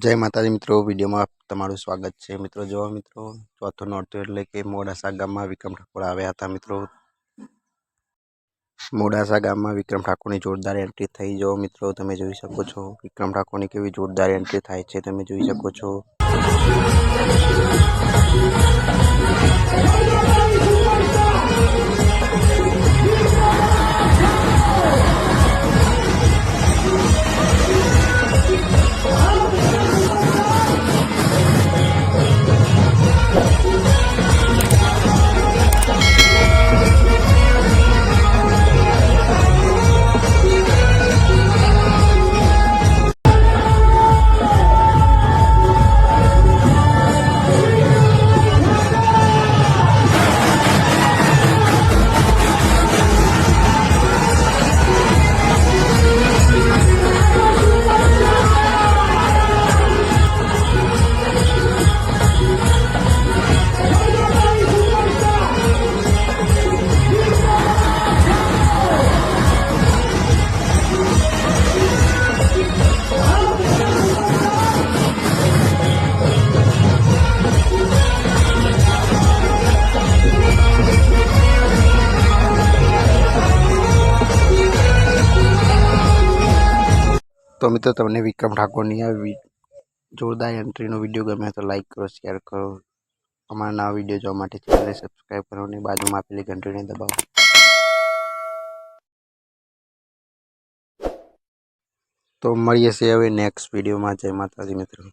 जय माताजी मित्रों विडियो में तमारुं स्वागत है। मित्रों जो मित्रों चौथो नोरतो एटले के मोडासा गाम में विक्रम ठाकुर आव्या हता। मित्रों मोडासा गाम में विक्रम ठाकुर की जोरदार एंट्री थई। जो मित्रों तमे जोई शको छो विक्रम ठाकुर की केवी जोरदार एंट्री थाय छे, तमे जोई शको छो। तो मित्रों तमने विक्रम ठाकुर की जोरदार एंट्री नो विडियो गमे तो लाइक करो, शेयर करो। हमारा नवा विडियो जोवा माटे चैनल ने सब्सक्राइब करो ने बाजू में आपेली घंटी ने दबाવો। तो मळीए छे हवे नेक्स्ट विडियो में। जय माताजी मित्रों।